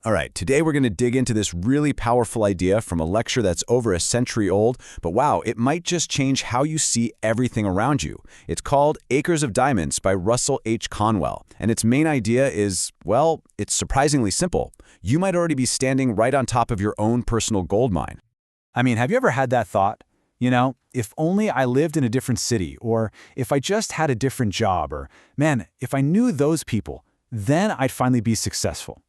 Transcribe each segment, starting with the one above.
All right, today we're going to dig into this really powerful idea from a lecture that's over a century old, but wow, it might just change how you see everything around you. It's called Acres of Diamonds by Russell H. Conwell, and its main idea is, well, it's surprisingly simple. You might already be standing right on top of your own personal gold mine. I mean, have you ever had that thought? If only I lived in a different city, or if I just had a different job, or, man, if I knew those people, then I'd finally be successful.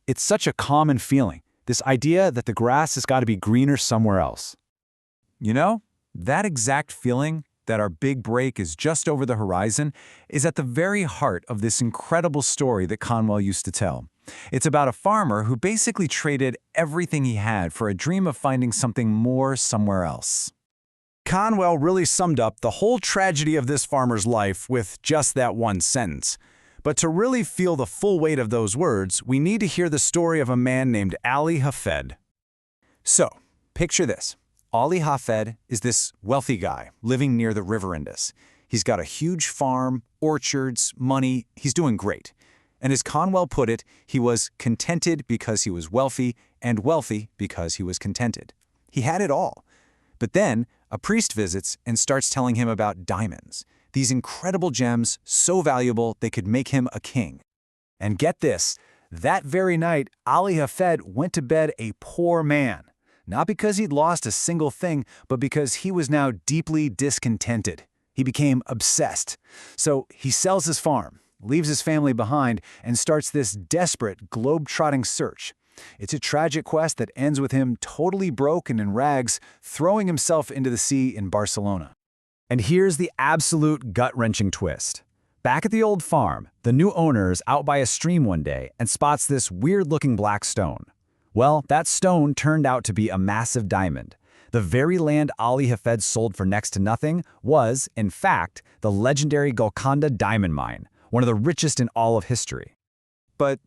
It's such a common feeling, this idea that the grass has got to be greener somewhere else. That exact feeling that our big break is just over the horizon is at the very heart of this incredible story that Conwell used to tell. It's about a farmer who basically traded everything he had for a dream of finding something more somewhere else. Conwell really summed up the whole tragedy of this farmer's life with just that one sentence. But to really feel the full weight of those words, we need to hear the story of a man named Ali Hafed. So, picture this. Ali Hafed is this wealthy guy living near the river Indus. He's got a huge farm, orchards, money. He's doing great. And as Conwell put it, he was contented because he was wealthy, and wealthy because he was contented. He had it all. But then, a priest visits and starts telling him about diamonds. These incredible gems, so valuable they could make him a king. And get this, that very night, Ali Hafed went to bed a poor man. Not because he'd lost a single thing, but because he was now deeply discontented. He became obsessed. So he sells his farm, leaves his family behind, and starts this desperate, globe-trotting search. It's a tragic quest that ends with him totally broken in rags, throwing himself into the sea in Barcelona. And here's the absolute gut-wrenching twist. Back at the old farm, the new owner is out by a stream one day and spots this weird-looking black stone. Well, that stone turned out to be a massive diamond. The very land Ali Hafed sold for next to nothing was, in fact, the legendary Golconda diamond mine, one of the richest in all of history. But,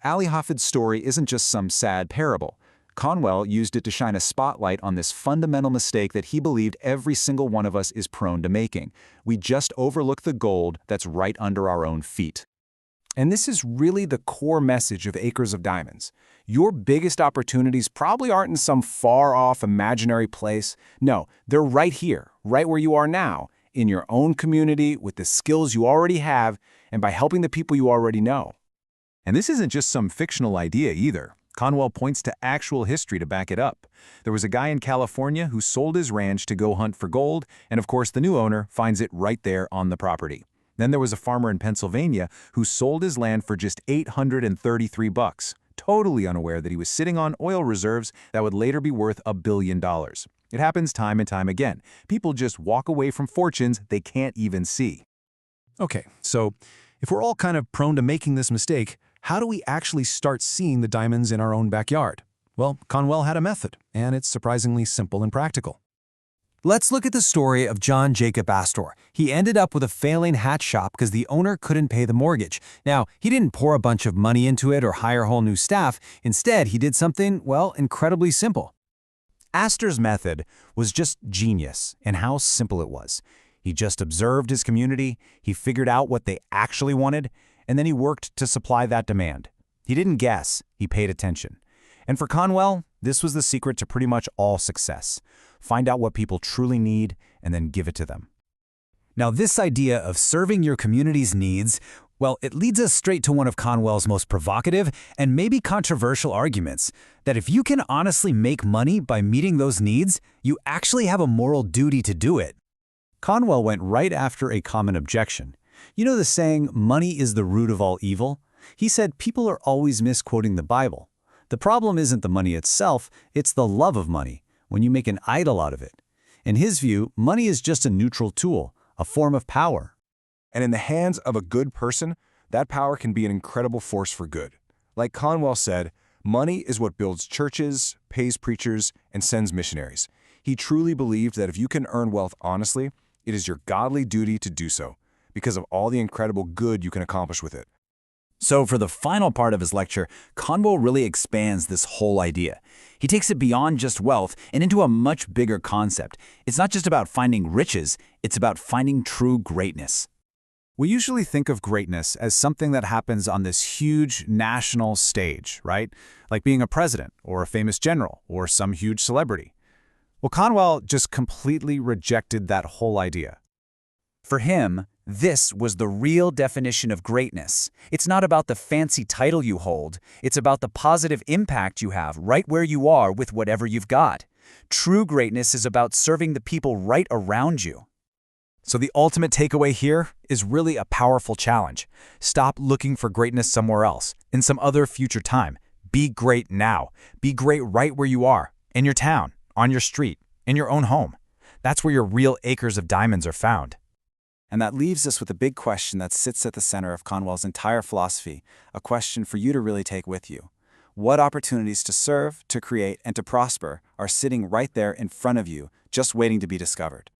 Ali Hafed's story isn't just some sad parable. Conwell used it to shine a spotlight on this fundamental mistake that he believed every single one of us is prone to making. We just overlook the gold that's right under our own feet. And this is really the core message of Acres of Diamonds. Your biggest opportunities probably aren't in some far-off imaginary place. No, they're right here, right where you are now, in your own community, with the skills you already have, and by helping the people you already know. And this isn't just some fictional idea either. Conwell points to actual history to back it up. There was a guy in California who sold his ranch to go hunt for gold, and of course the new owner finds it right there on the property. Then there was a farmer in Pennsylvania who sold his land for just $833, totally unaware that he was sitting on oil reserves that would later be worth $1 billion. It happens time and time again. People just walk away from fortunes they can't even see. Okay, so if we're all kind of prone to making this mistake, how do we actually start seeing the diamonds in our own backyard? Well, Conwell had a method, and it's surprisingly simple and practical. Let's look at the story of John Jacob Astor. He ended up with a failing hat shop because the owner couldn't pay the mortgage. Now, he didn't pour a bunch of money into it or hire whole new staff. Instead, he did something, well, incredibly simple. Astor's method was just genius in how simple it was. He just observed his community, he figured out what they actually wanted, and then he worked to supply that demand. He didn't guess, he paid attention. And for Conwell, this was the secret to pretty much all success. Find out what people truly need and then give it to them. Now, this idea of serving your community's needs, well, it leads us straight to one of Conwell's most provocative and maybe controversial arguments, that if you can honestly make money by meeting those needs, you actually have a moral duty to do it. Conwell went right after a common objection. You know the saying, money is the root of all evil? He said people are always misquoting the Bible. The problem isn't the money itself, it's the love of money, when you make an idol out of it. In his view, money is just a neutral tool, a form of power. And in the hands of a good person, that power can be an incredible force for good. Like Conwell said, money is what builds churches, pays preachers, and sends missionaries. He truly believed that if you can earn wealth honestly, it is your godly duty to do so, because of all the incredible good you can accomplish with it. So for the final part of his lecture, Conwell really expands this whole idea. He takes it beyond just wealth and into a much bigger concept. It's not just about finding riches, it's about finding true greatness. We usually think of greatness as something that happens on this huge national stage, right? Like being a president or a famous general or some huge celebrity. Well, Conwell just completely rejected that whole idea. For him, this was the real definition of greatness. It's not about the fancy title you hold, it's about the positive impact you have right where you are with whatever you've got. True greatness is about serving the people right around you. So the ultimate takeaway here is really a powerful challenge. Stop looking for greatness somewhere else, in some other future time. Be great now. Be great right where you are, in your town, on your street, in your own home. That's where your real acres of diamonds are found. And that leaves us with a big question that sits at the center of Conwell's entire philosophy, a question for you to really take with you. What opportunities to serve, to create, and to prosper are sitting right there in front of you, just waiting to be discovered?